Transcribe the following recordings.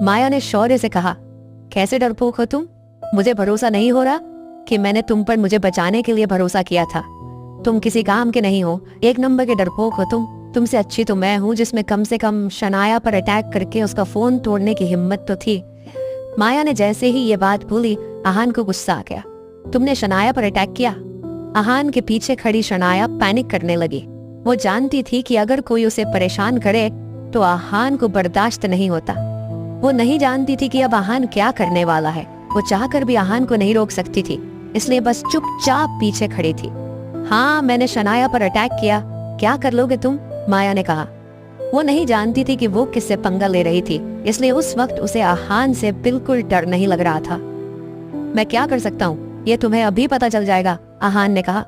माया ने शौर्य से कहा, कैसे डरपोक हो तुम? मुझे भरोसा नहीं हो रहा कि मैंने तुम पर मुझे बचाने के लिए भरोसा किया था। तुम किसी काम के नहीं हो, एक नंबर के डरपोक हो तुम। तुमसे अच्छी तो मैं हूँ जिसमें कम से कम शनाया पर अटैक करके उसका फोन तोड़ने की हिम्मत तो थी। माया ने जैसे ही ये बात बोली, आहान को गुस्सा आ गया। तुमने शनाया पर अटैक किया? आहान के पीछे खड़ी शनाया पैनिक करने लगी। वो जानती थी कि अगर कोई उसे परेशान करे तो आहान को बर्दाश्त नहीं होता। वो नहीं जानती थी कि अब आहान क्या करने वाला है। वो चाहकर भी आहान को नहीं रोक सकती थी, इसलिए बस चुपचाप पीछे खड़ी थी। हाँ, मैंने शनाया पर अटैक किया, क्या कर लोगे तुम? माया ने कहा। वो नहीं जानती थी कि वो किससे पंगा ले रही थी, इसलिए उस वक्त उसे आहान से बिल्कुल डर नहीं लग रहा था। मैं क्या कर सकता हूँ, ये तुम्हें अभी पता चल जाएगा, आहान ने कहा।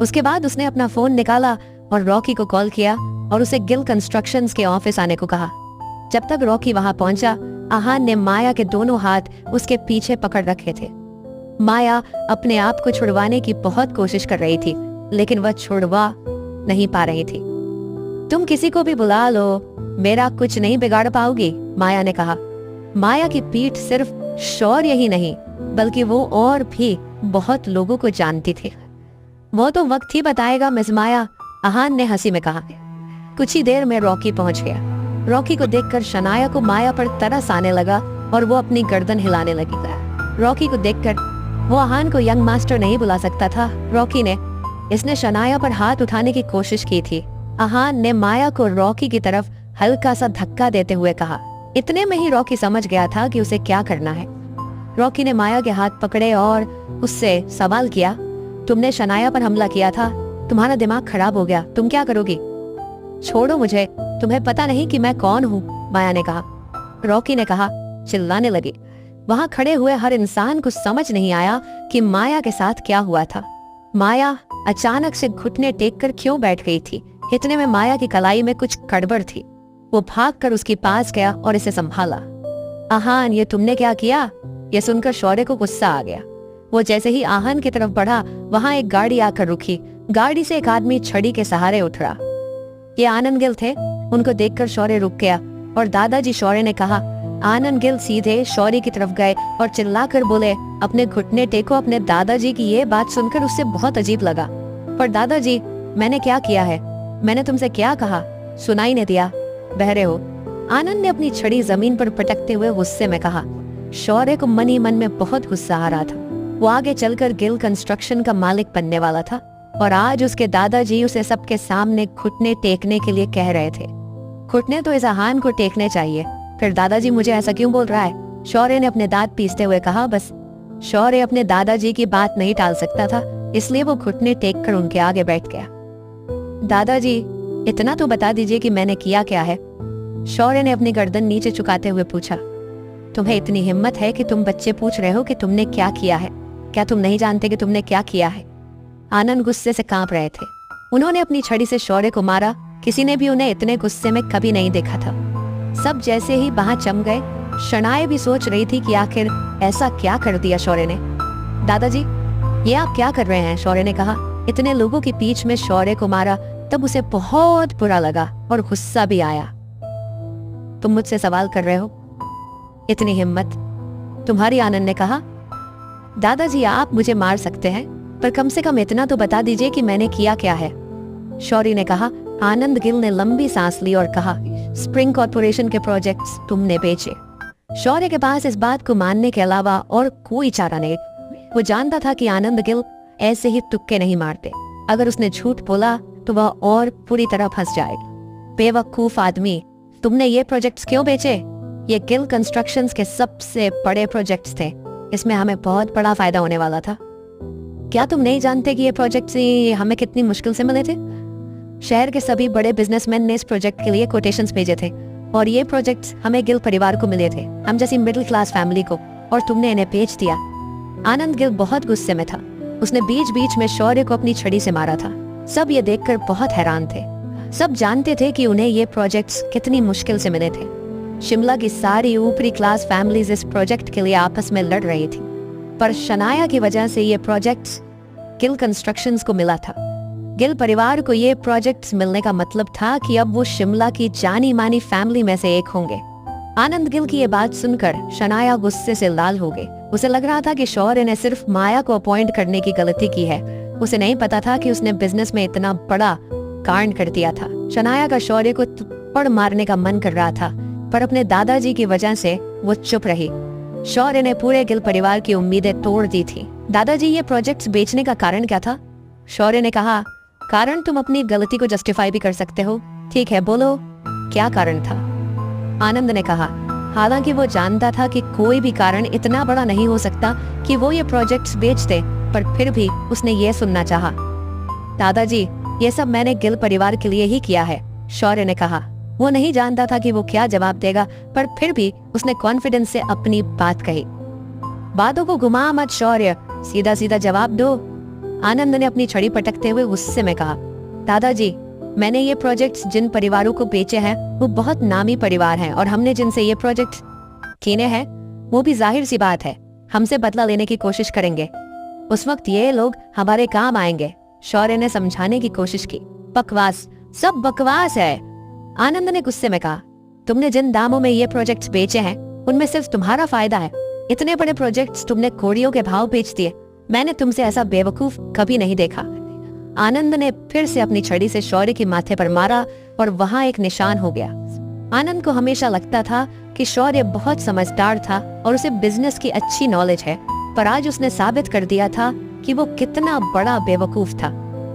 उसके बाद उसने अपना फोन निकाला और रॉकी को कॉल किया और उसे गिल कंस्ट्रक्शंस के ऑफिस आने को कहा। जब तक रॉकी वहां पहुंचा, आहान ने माया के दोनों हाथ उसके पीछे पकड़ रखे थे। माया अपने आप को छुड़वाने की बहुत कोशिश कर रही थी, लेकिन वह छुड़वा नहीं पा रही थी। तुम किसी को भी बुला लो, मेरा कुछ नहीं बिगाड़ पाओगी, माया ने कहा। माया की पीठ सिर्फ शौर्य ही नहीं, बल्कि वो और भी बहुत लोगों को जानती थी। वो तो वक्त ही बताएगा मिस माया, आहान ने हंसी में कहा। कुछ ही देर में रॉकी पहुंच गया। रॉकी को देखकर शनाया को माया पर तरस आने लगा और वो अपनी गर्दन हिलाने लगी। रॉकी को देखकर वो आहान को यंग मास्टर नहीं बुला सकता था। रॉकी ने इसने शनाया पर हाथ उठाने की कोशिश की थी। आहान ने माया को रॉकी की तरफ हल्का सा धक्का देते हुए कहा। इतने में ही रॉकी समझ गया था कि उसे क्या करना है। रॉकी ने माया के हाथ पकड़े और उससे सवाल किया, तुमने शनाया पर हमला किया था, तुम्हारा दिमाग खराब हो गया, तुम क्या करोगी? छोड़ो मुझे, तुम्हें पता नहीं कि मैं कौन हूँ, माया ने कहा। रॉकी ने कहा, चिल्लाने लगी। वहां खड़े हुए हर इंसान को समझ नहीं आया कि माया के साथ क्या हुआ था। माया अचानक से घुटने टेक कर क्यों बैठ गई थी? इतने में माया की कलाई में कुछ गड़बड़ थी। वो भागकर उसके पास गया और इसे संभाला। आहान, ये तुमने क्या किया? ये सुनकर शौर्य को गुस्सा आ गया। वो जैसे ही आहान की तरफ बढ़ा, वहां एक गाड़ी आकर रुकी। गाड़ी से एक आदमी छड़ी के सहारे उतरा। ये आनंद गिल थे। उनको देखकर शौर्य रुक गया और दादाजी शौर्य ने कहा। आनंद गिल सीधे शौर्य की तरफ गए और चिल्लाकर बोले, अपने घुटने टेको। अपने दादाजी की ये बात सुनकर उससे बहुत अजीब लगा। पर दादाजी, मैंने क्या किया है? मैंने तुमसे क्या कहा? सुनाई नहीं दिया, बहरे हो? आनंद ने अपनी छड़ी जमीन पर पटकते हुए गुस्से में कहा। शौर्य को मन ही मन में बहुत गुस्सा आ रहा था। वो आगे चलकर गिल कंस्ट्रक्शन का मालिक बनने वाला था और आज उसके दादाजी उसे सबके सामने घुटने टेकने के लिए कह रहे थे। घुटने तो इस आहान को टेकने चाहिए, फिर दादाजी मुझे ऐसा क्यों बोल रहा है? शौर्य ने अपने दांत पीसते हुए कहा। बस शौर्य अपने दादाजी की बात नहीं टाल सकता था, इसलिए वो घुटने टेक कर उनके आगे बैठ गया। दादाजी, इतना तो बता दीजिए कि मैंने किया क्या है? शौर्य ने अपनी गर्दन नीचे झुकाते हुए पूछा। तुम्हें इतनी हिम्मत है कि तुम बच्चे पूछ रहे हो कि तुमने क्या किया है? क्या तुम नहीं जानते कि तुमने क्या किया है? आनंद गुस्से से कांप रहे थे। उन्होंने अपनी छड़ी से शौर्य को मारा। किसी ने भी उन्हें इतने गुस्से में कभी नहीं देखा था। सब जैसे ही वहां चम गए। शनाया भी सोच रही थी कि आखिर ऐसा क्या कर दिया शौर्य ने। दादाजी, ये आप क्या कर रहे हैं? शौर्य ने कहा। इतने लोगों के बीच में शौर्य को मारा, तब उसे बहुत बुरा लगा और गुस्सा भी आया। तुम मुझसे सवाल कर रहे हो? इतनी हिम्मत तुम्हारी? आनंद ने कहा। दादाजी, आप मुझे मार सकते हैं, पर कम से कम इतना तो बता दीजिए कि मैंने किया क्या है, शौर्य ने कहा। आनंद गिल ने लंबी सांस ली और कहा, स्प्रिंग कॉर्पोरेशन के प्रोजेक्ट्स तुमने बेचे। शौर्य के पास इस बात को मानने के अलावा और कोई चारा नहीं। वो जानता था कि आनंद गिल ऐसे ही तुक्के नहीं मारते। अगर उसने झूठ बोला तो वह और पूरी तरह फंस जाएगा। बेवकूफ आदमी, तुमने ये प्रोजेक्ट्स क्यों बेचे? ये गिल कंस्ट्रक्शंस के सबसे बड़े प्रोजेक्ट्स थे। इसमें हमें बहुत बड़ा फायदा होने वाला था। क्या तुम नहीं जानते कि ये प्रोजेक्ट्स हमें कितनी मुश्किल से मिले थे? शहर के सभी बड़े बिजनेसमैन ने इस प्रोजेक्ट के लिए कोटेशंस भेजे थे और ये प्रोजेक्ट्स हमें गिल परिवार को मिले थे, हम जैसी मिडिल क्लास फैमिली को, और तुमने इन्हें बेच दिया। आनंद गिल बहुत गुस्से में था। उसने बीच बीच में शौर्य को अपनी छड़ी से मारा था। सब ये देखकर बहुत हैरान थे। सब जानते थे कि उन्हें ये प्रोजेक्ट्स कितनी मुश्किल से मिले थे। शिमला की सारी ऊपरी क्लास फैमिलीज इस प्रोजेक्ट के लिए आपस में लड़ रही थी, पर शनाया की वजह से ये प्रोजेक्ट्स गिल कंस्ट्रक्शंस को मिला था। गिल परिवार को ये प्रोजेक्ट्स मिलने का मतलब था कि अब वो शिमला की जानी मानी फैमिली में से एक होंगे। आनंद गिल की ये बात सुनकर शनाया गुस्से से लाल हो गई। उसे लग रहा था कि शौर्य ने सिर्फ माया को अपॉइंट करने की गलती की है। उसे नहीं पता था कि उसने बिजनेस में इतना बड़ा कांड कर दिया था। शनाया का शौर्य को थप्पड़ मारने का मन कर रहा था, पर अपने दादाजी की वजह से वो चुप रही। शौर्य ने पूरे गिल परिवार की उम्मीदें तोड़ दी थी। दादाजी, ये प्रोजेक्ट्स बेचने का कारण क्या था? शौर्य ने कहा, कारण तुम अपनी गलती को जस्टिफाई भी कर सकते हो। ठीक है, बोलो क्या कारण था? आनंद ने कहा, हालांकि वो जानता था कि कोई भी कारण इतना बड़ा नहीं हो सकता कि वो ये प्रोजेक्ट्स बेच दे, पर फिर भी उसने ये सुनना चाहा। दादाजी, ये सब मैंने गिल परिवार के लिए ही किया है, शौर्य ने कहा। वो नहीं जानता था कि वो क्या जवाब देगा, पर फिर भी उसने कॉन्फिडेंस से अपनी बात कही। बातों को घुमा मत शौर्य, सीधा सीधा जवाब दो, आनंद ने अपनी छड़ी पटकते हुए गुस्से में कहा। दादाजी, मैंने ये प्रोजेक्ट्स जिन परिवारों को बेचे हैं वो बहुत नामी परिवार हैं, और हमने जिनसे ये प्रोजेक्ट कीने हैं वो भी जाहिर सी बात है हमसे बदला लेने की कोशिश करेंगे। उस वक्त ये लोग हमारे काम आएंगे, शौर्य ने समझाने की कोशिश की। बकवास, सब बकवास है, आनंद ने गुस्से में कहा। तुमने जिन दामों में ये प्रोजेक्ट्स बेचे हैं उनमें सिर्फ तुम्हारा फायदा है। इतने बड़े प्रोजेक्ट्स तुमने कोड़ियों के भाव बेच दिए। मैंने तुमसे ऐसा बेवकूफ कभी नहीं देखा। आनंद ने फिर से अपनी छड़ी से शौर्य के माथे पर मारा और वहां एक निशान हो गया। आनंद को हमेशा लगता था कि शौर्य बहुत समझदार था और उसे बिजनेस की अच्छी नॉलेज है, पर आज उसने साबित कर दिया था कि वो कितना बड़ा बेवकूफ था।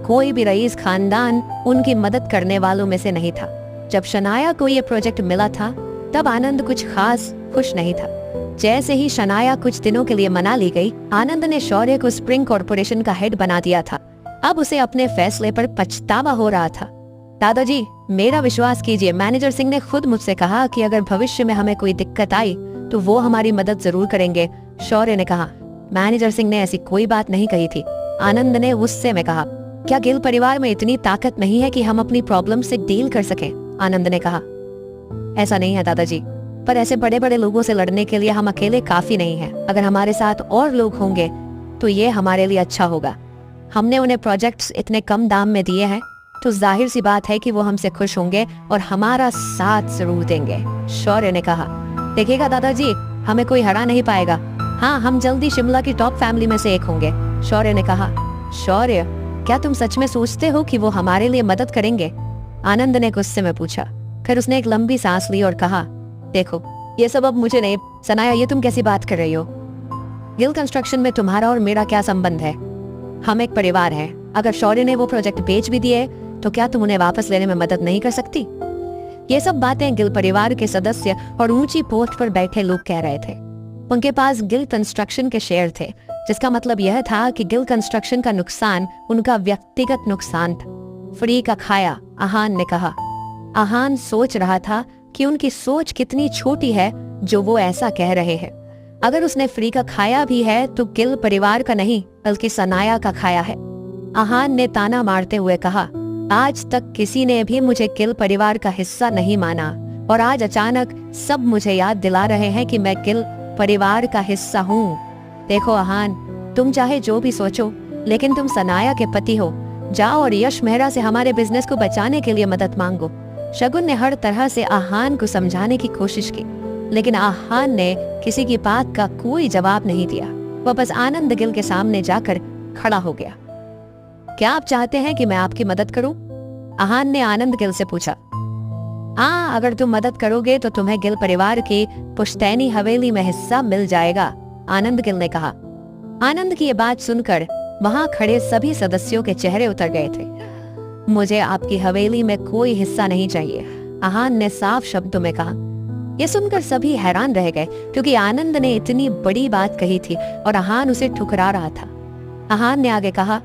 कोई भी रईस खानदान उनकी मदद करने वालों में से नहीं था। जब शनाया को ये प्रोजेक्ट मिला था तब आनंद कुछ खास खुश नहीं था। जैसे ही शनाया कुछ दिनों के लिए मना ली गई, आनंद ने शौर्य को स्प्रिंग कॉर्पोरेशन का हेड बना दिया था। अब उसे अपने फैसले पर पछतावा हो रहा था। दादाजी, मेरा विश्वास कीजिए, मैनेजर सिंह ने खुद मुझसे कहा कि अगर भविष्य में हमें कोई दिक्कत आई तो वो हमारी मदद जरूर करेंगे, शौर्य ने कहा। मैनेजर सिंह ने ऐसी कोई बात नहीं कही थी, आनंद ने गुस्से में कहा। क्या गिल परिवार में इतनी ताकत नहीं है कि हम अपनी प्रॉब्लम से डील कर सकें? आनंद ने कहा। ऐसा नहीं है दादाजी, पर ऐसे बड़े बड़े लोगों से लड़ने के लिए हम अकेले काफी नहीं हैं। अगर हमारे साथ और लोग होंगे तो ये हमारे लिए अच्छा होगा। हमने उन्हें प्रोजेक्ट्स इतने कम दाम में दिए हैं तो जाहिर सी बात है कि वो हमसे खुश होंगे और हमारा साथ जरूर देंगे, शौर्य ने कहा। देखिएगा दादाजी, हमें कोई हरा नहीं पाएगा। हाँ, हम जल्दी शिमला की टॉप फैमिली में से एक होंगे, शौर्य ने कहा। शौर्य, क्या तुम सच में सोचते हो कि वो हमारे लिए मदद करेंगे? आनंद ने गुस्से में पूछा। फिर उसने एक लंबी सांस ली और कहा, देखो ये सब अब मुझे नहीं। सनाया, ये तुम कैसी बात कर रही हो? गिल कंस्ट्रक्शन में तुम्हारा और मेरा क्या संबंध है? हम एक परिवार हैं। अगर शौर्य ने वो प्रोजेक्ट बेच भी दिए तो क्या तुम उन्हें वापस लेने में मदद नहीं कर सकती? ये सब बातें गिल परिवार के सदस्य और ऊंची पोस्ट पर बैठे लोग कह रहे थे। उनके पास गिल कंस्ट्रक्शन के शेयर थे, जिसका मतलब यह था कि गिल कंस्ट्रक्शन का नुकसान उनका व्यक्तिगत नुकसान था। फ्री का खाया, आहान ने कहा। आहान सोच रहा था कि उनकी सोच कितनी छोटी है जो वो ऐसा कह रहे हैं। अगर उसने फ्री का खाया भी है तो गिल परिवार का नहीं बल्कि सनाया का खाया है। आहान ने ताना मारते हुए कहा, आज तक किसी ने भी मुझे गिल परिवार का हिस्सा नहीं माना और आज अचानक सब मुझे याद दिला रहे हैं कि मैं गिल परिवार का हिस्सा हूँ। देखो आहान, तुम चाहे जो भी सोचो, लेकिन तुम सनाया के पति हो। जाओ और यश मेहरा से हमारे बिजनेस को बचाने के लिए मदद मांगो। शगुन ने हर तरह से आहान को समझाने की कोशिश की, लेकिन आहान ने किसी की बात का कोई जवाब नहीं दिया। वह बस आनंद गिल के सामने जाकर खड़ा हो गया। क्या आप चाहते हैं कि मैं आपकी मदद करूं? आहान ने आनंद गिल से पूछा। हाँ, अगर तुम मदद करोगे तो तुम्हें गिल परिवार की पुश्तैनी हवेली में हिस्सा मिल जाएगा, आनंद गिल ने कहा। आनंद की ये बात सुनकर वहां खड़े सभी सदस्यों के चेहरे उतर गए थे। मुझे आपकी हवेली में कोई हिस्सा नहीं चाहिए, आहान ने साफ शब्दों में कहा। यह सुनकर सभी हैरान रह गए, क्योंकि आनंद ने इतनी बड़ी बात कही थी और आहान उसे ठुकरा रहा था। आहान ने आगे कहा,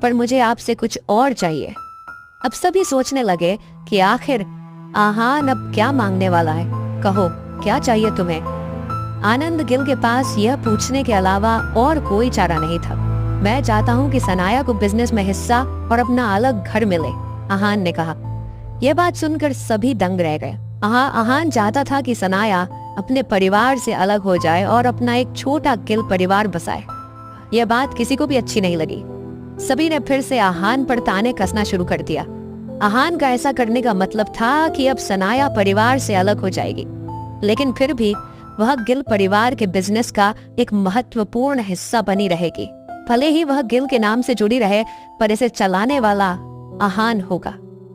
पर मुझे आपसे कुछ और चाहिए। अब सभी सोचने लगे कि आखिर आहान अब क्या मांगने वाला है। कहो, क्या चाहिए तुम्हें? आनंद गिल के पास यह पूछने के अलावा और कोई चारा नहीं था। मैं चाहता हूँ कि सनाया को बिजनेस में हिस्सा और अपना अलग घर मिले, आहान ने कहा। यह बात सुनकर सभी दंग रह गए। आहान चाहता था कि सनाया अपने परिवार से अलग हो जाए और अपना एक छोटा गिल परिवार बसाए। यह बात किसी को भी अच्छी नहीं लगी। सभी ने फिर से आहान पर ताने कसना शुरू कर दिया। आहान का ऐसा करने का मतलब था कि अब सनाया परिवार से अलग हो जाएगी। लेकिन फिर भी वह गिल परिवार के बिजनेस का एक महत्वपूर्ण हिस्सा बनी रहेगी। भले ही वह गिल के नाम से जुड़ी रहे, पर इसे चलाने वाला आहान होगा।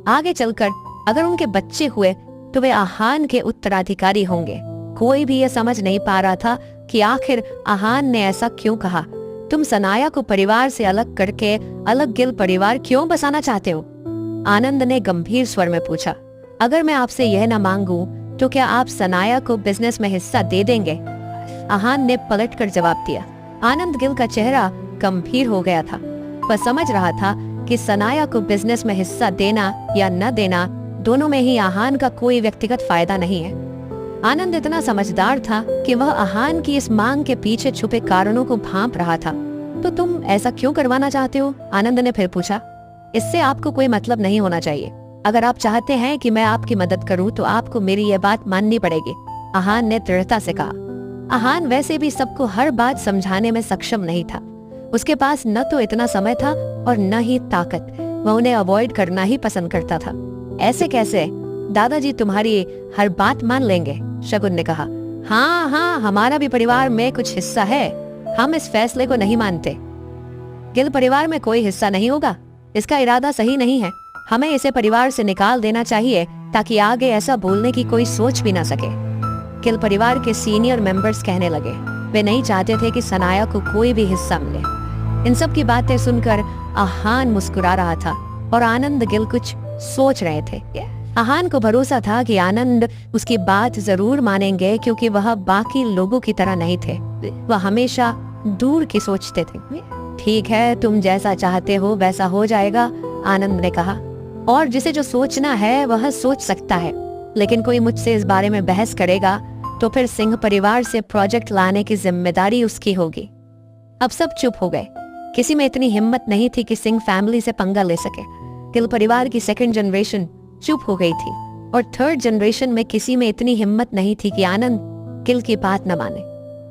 आगे चलकर अगर उनके बच्चे हुए तो वे आहान के उत्तराधिकारी होंगे। कोई भी यह समझ नहीं पा रहा था कि आखिर आहान ने ऐसा क्यों कहा। तुम सनाया को परिवार से अलग करके अलग गिल परिवार क्यों बसाना चाहते हो? आनंद ने गंभीर स्वर में पूछा। अगर मैं आपसे यह न मांगू तो क्या आप सनाया को बिजनेस में हिस्सा दे देंगे? आहान ने पलटकर जवाब दिया। आनंद गिल का चेहरा गंभीर हो गया था। वह समझ रहा था कि सनाया को बिजनेस में हिस्सा देना या न देना, दोनों में ही आहान का कोई व्यक्तिगत फायदा नहीं है। आनंद इतना समझदार था कि वह आहान की इस मांग के पीछे छुपे कारणों को भांप रहा था। तो तुम ऐसा क्यों करवाना चाहते हो? आनंद ने फिर पूछा। इससे आपको कोई मतलब नहीं होना चाहिए। अगर आप चाहते हैं कि मैं आपकी मदद करूं तो आपको मेरी यह बात माननी पड़ेगी, आहान ने दृढ़ता से कहा। आहान वैसे भी सबको हर बात समझाने में सक्षम नहीं था। उसके पास न तो इतना समय था और न ही ताकत। वह उन्हें अवॉइड करना ही पसंद करता था। ऐसे कैसे? दादाजी तुम्हारी हर बात मान लेंगे, शगुन ने कहा। हाँ हाँ, हमारा भी परिवार में कुछ हिस्सा है। हम इस फैसले को नहीं मानते। गिल परिवार में कोई हिस्सा नहीं होगा। इसका इरादा सही नहीं है। हमें इसे परिवार से निकाल देना चाहिए ताकि आगे ऐसा बोलने की कोई सोच भी ना सके। गिल परिवार के सीनियर मेंबर्स कहने लगे। वे नहीं चाहते थे कि सनाया को कोई भी हिस्सा मिले। इन सब की बातें सुनकर आहान मुस्कुरा रहा था और आनंद गिल कुछ सोच रहे थे। आहान को भरोसा था कि आनंद उसकी बात जरूर मानेंगे, क्योंकि वह बाकी लोगों की तरह नहीं थे। वह हमेशा दूर की सोचते थे। ठीक है, तुम जैसा चाहते हो वैसा हो जाएगा, आनंद ने कहा। और जिसे जो सोचना है वह सोच सकता है, लेकिन कोई मुझसे इस बारे में बहस करेगा तो फिर सिंह परिवार से प्रोजेक्ट लाने की जिम्मेदारी उसकी होगी। अब सब चुप हो गए। किसी में इतनी हिम्मत नहीं थी कि सिंह फैमिली से पंगा ले सके। गिल परिवार की सेकंड जनरेशन चुप हो गई थी और थर्ड जनरेशन में किसी में इतनी हिम्मत नहीं थी कि आनंद गिल की बात न माने।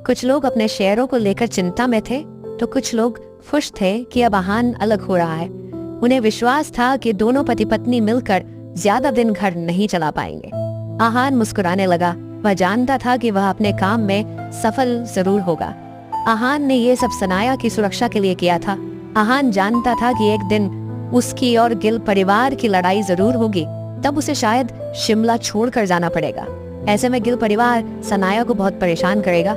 कुछ लोग अपने शेयरों को लेकर चिंता में थे तो कुछ लोग खुश थे कि अब आहान अलग हो रहा है। उन्हें विश्वास था कि दोनों पति पत्नी मिलकर ज्यादा दिन घर नहीं चला पाएंगे। आहान मुस्कुराने लगा। वह जानता था कि वह अपने काम में सफल जरूर होगा। आहान ने ये सब सनाया की सुरक्षा के लिए किया था। आहान जानता था कि एक दिन उसकी और गिल परिवार की लड़ाई जरूर होगी, तब उसे शायद शिमला छोड़कर जाना पड़ेगा। ऐसे में गिल परिवार सनाया को बहुत परेशान करेगा।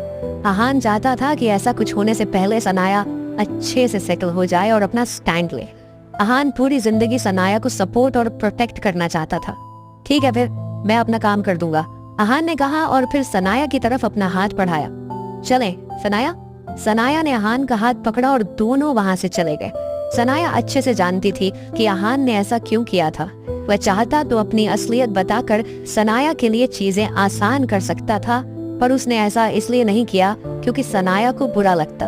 आहान चाहता था कि ऐसा कुछ होने से पहले सनाया अच्छे से सेटल हो जाए और अपना स्टैंड ले। आहान पूरी जिंदगी सनाया को सपोर्ट और प्रोटेक्ट करना चाहता था। ठीक है, फिर मैं अपना काम कर दूंगा, आहान ने कहा और फिर सनाया की तरफ अपना हाथ बढ़ाया। चले सनाया। सनाया ने आहान का हाथ पकड़ा और दोनों वहां से चले गए। सनाया अच्छे से जानती थी कि आहान ने ऐसा क्यों किया था। वह चाहता तो अपनी असलियत बताकर सनाया के लिए चीजें आसान कर सकता था, पर उसने ऐसा इसलिए नहीं किया क्योंकि सनाया को बुरा लगता।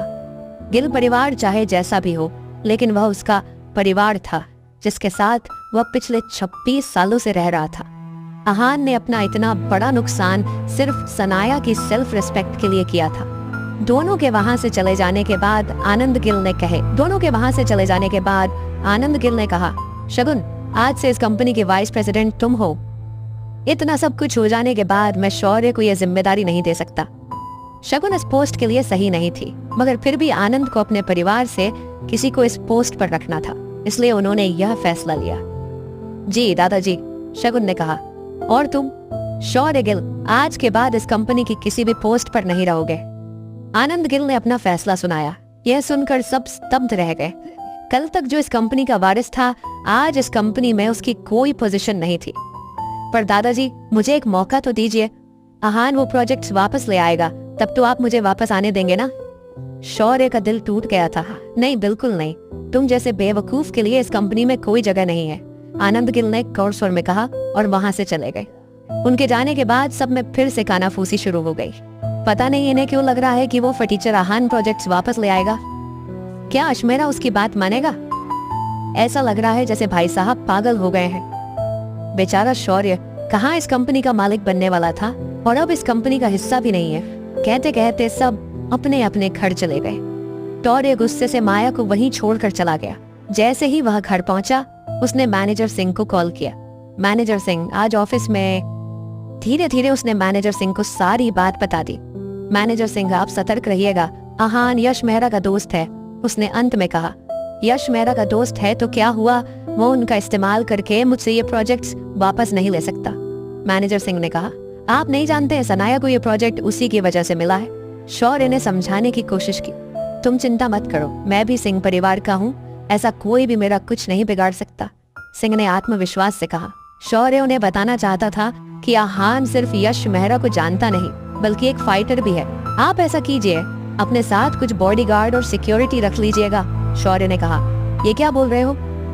गिल परिवार चाहे जैसा भी हो, लेकिन वह उसका परिवार था जिसके साथ वह पिछले 26 सालों से रह रहा था। आहान ने अपना इतना बड़ा नुकसान सिर्फ सनाया की सेल्फ रिस्पेक्ट के लिए किया था। दोनों के वहां से चले जाने के बाद आनंद गिल ने कहा, शगुन, आज से इस कंपनी के वाइस प्रेसिडेंट तुम हो। इतना सब कुछ हो जाने के बाद मैं शौर्य को यह जिम्मेदारी नहीं दे सकता। शगुन इस पोस्ट के लिए सही नहीं थी, मगर फिर भी आनंद को अपने परिवार से किसी को इस पोस्ट पर रखना था, इसलिए उन्होंने यह फैसला लिया। जी दादाजी, शगुन ने कहा। और तुम? शौर्य गिल आज के बाद इस कंपनी की किसी भी पोस्ट पर नहीं रहोगे। आनंद गिल ने अपना फैसला सुनाया। यह सुनकर सब स्तब्ध रह गए। कल तक जो इस कंपनी का वारिस था, आज इस कंपनी में उसकी कोई पोजीशन नहीं थी। पर दादाजी, मुझे एक मौका तो दीजिए। आहान वो प्रोजेक्ट्स वापस ले आएगा, तब तो आप मुझे वापस आने देंगे ना? शौर्य का दिल टूट गया था। नहीं, बिल्कुल नहीं। तुम जैसे बेवकूफ के लिए इस कंपनी में कोई जगह नहीं है, आनंद गिल ने कौर स्वर में कहा और वहां से चले गए। उनके जाने के बाद सब में फिर से कानाफूसी शुरू हो गई। पता नहीं इन्हें क्यों लग रहा है कि वो फटीचर आहान प्रोजेक्ट्स वापस ले आएगा। क्या अशमेरा उसकी बात मानेगा? ऐसा लग रहा है जैसे भाई साहब पागल हो गए हैं। बेचारा शौर्य कहाँ इस कंपनी का मालिक बनने वाला था और अब इस कंपनी का हिस्सा भी नहीं है। कहते कहते सब अपने अपने घर चले गए। शौर्य गुस्से से माया को वहीं छोड़कर चला गया। जैसे ही वह घर पहुंचा, उसने मैनेजर सिंह को कॉल किया। मैनेजर सिंह, आज ऑफिस में धीरे धीरे उसने मैनेजर सिंह को सारी बात बता दी। मैनेजर सिंह, आप सतर्क रहिएगा, आहान यश मेहरा का दोस्त है, उसने अंत में कहा। यश मेहरा का दोस्त है तो क्या हुआ, वो उनका इस्तेमाल करके मुझसे ये प्रोजेक्ट्स वापस नहीं ले सकता। मैनेजर सिंह ने कहा, आप नहीं जानते सनाया को ये प्रोजेक्ट उसी की वजह से मिला है। शौर्य ने समझाने की कोशिश की, तुम चिंता मत करो, मैं भी सिंह परिवार का हूँ, ऐसा कोई भी मेरा कुछ नहीं बिगाड़ सकता। सिंह ने आत्मविश्वास से कहा। शौर्य उन्हें बताना चाहता था कि आहान सिर्फ यश मेहरा को जानता नहीं बल्कि एक फाइटर भी है। आप ऐसा कीजिए, अपने साथ कुछ बॉडीगार्ड और सिक्योरिटी रख लीजिएगा। शौर्य ने कहा, ये क्या बोल रहे हो,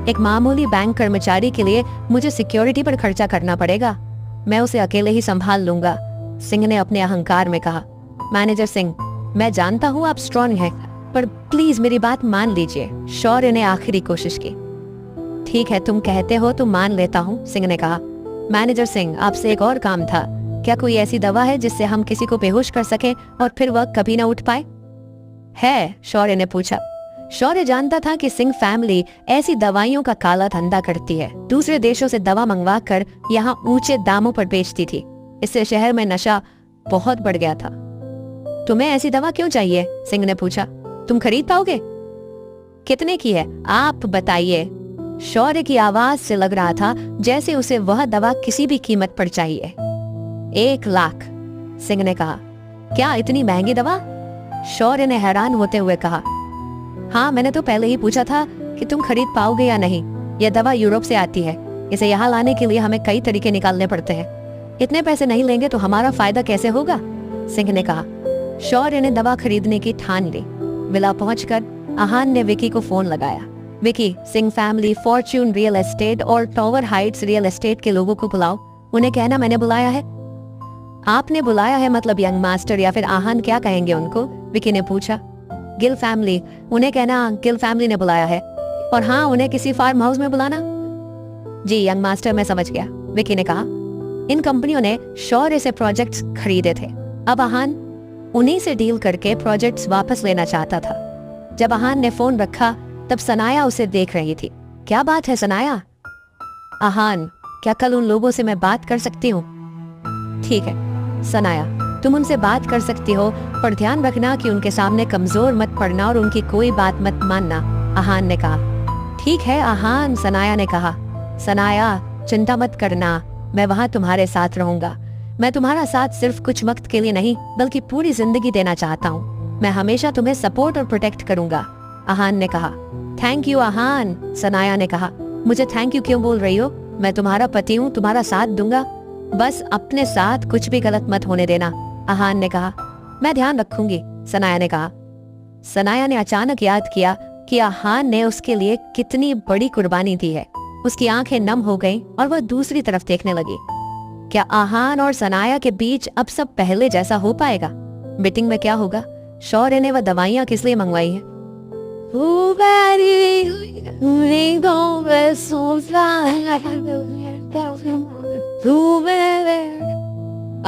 एक मामूली बैंक कर्मचारी के लिए मुझे सिक्योरिटी पर खर्चा करना पड़ेगा, मैं उसे अकेले ही संभाल लूंगा, सिंह ने अपने अहंकार में कहा। मैनेजर सिंह, मैं जानता हूँ आप स्ट्रॉन्ग हैं, पर प्लीज मेरी बात मान लीजिए, शौर्य ने आखिरी कोशिश की। ठीक है, तुम कहते हो तो मान लेता हूँ, सिंह ने कहा। मैनेजर सिंह, आपसे एक और काम था, क्या कोई ऐसी दवा है जिससे हम किसी को बेहोश कर सके और फिर वह कभी ना उठ पाए? है, शौर्य ने पूछा। शौर्य जानता था कि सिंह फैमिली ऐसी दवाइयों का काला धंधा करती है, दूसरे देशों से दवा मंगवा कर यहाँ ऊंचे दामों पर बेचती थी। इससे शहर में नशा बहुत बढ़ गया था। तुम्हें ऐसी दवा क्यों चाहिए, सिंह ने पूछा। तुम खरीद पाओगे? कितने की है, आप बताइए। शौर्य की आवाज से लग रहा था जैसे उसे वह दवा किसी भी कीमत पर चाहिए। 1 लाख, सिंह ने कहा। क्या इतनी महंगी दवा? शौर्य ने हैरान होते हुए कहा। हाँ, मैंने तो पहले ही पूछा था कि तुम खरीद पाओगे या नहीं। यह दवा यूरोप से आती है, इसे यहाँ लाने के लिए हमें कई तरीके निकालने पड़ते हैं। इतने पैसे नहीं लेंगे तो हमारा फायदा कैसे होगा, सिंह ने कहा। शौर्य ने दवा खरीदने की ठान ली। विला पहुंचकर आहान ने विकी को फोन लगाया। Vicky, Singh family, Fortune real estate और टॉवर हाइट्स रियल एस्टेट के लोगों को बुलाओ, उन्हें कहना मैंने बुलाया है। आपने बुलाया है मतलब यंग मास्टर या फिर आहान क्या कहेंगे उनको, विकी ने पूछा। गिल फैमिली, उन्हें कहना गिल फैमिली ने बुलाया है। और हाँ, उन्हें किसी फार्म हाउस में बुलाना। जी यंग मास्टर, मैं समझ गया, विकी ने कहा। इन कंपनियों ने शौर्य से प्रोजेक्ट्स खरीदे थे, अब आहान उन्हीं से डील करके प्रोजेक्ट्स वापस लेना चाहता था। जब आहान ने फोन रखा तब सनाया उसे देख रही थी। क्या बात है सनाया? आहान, क्या कल उन लोगों से मैं बात कर सकती हूँ? ठीक है सनाया, तुम उनसे बात कर सकती हो, पर ध्यान रखना कि उनके सामने कमजोर मत पड़ना और उनकी कोई बात मत मानना, आहान ने कहा। ठीक है आहान, सनाया ने कहा। सनाया, चिंता मत करना, मैं वहाँ तुम्हारे साथ रहूंगा। मैं तुम्हारा साथ सिर्फ कुछ वक्त के लिए नहीं बल्कि पूरी जिंदगी देना चाहता हूँ। मैं हमेशा तुम्हें सपोर्ट और प्रोटेक्ट करूंगा, आहान ने कहा। थैंक यू आहान, सनाया ने कहा। मुझे थैंक यू क्यों बोल रही हो, मैं तुम्हारा पति हूँ, तुम्हारा साथ दूंगा, बस अपने साथ कुछ भी गलत मत होने देना, आहान ने कहा। मैं ध्यान रखूंगी, सनाया ने कहा। सनाया ने अचानक याद किया कि आहान ने उसके लिए कितनी बड़ी कुर्बानी दी है। उसकी आंखें नम हो गईं और वह दूसरी तरफ देखने लगी। क्या आहान और सनाया के बीच अब सब पहले जैसा हो पाएगा? मीटिंग में क्या होगा? शौर्य ने वह दवाइयां किस लिए मंगवाई है?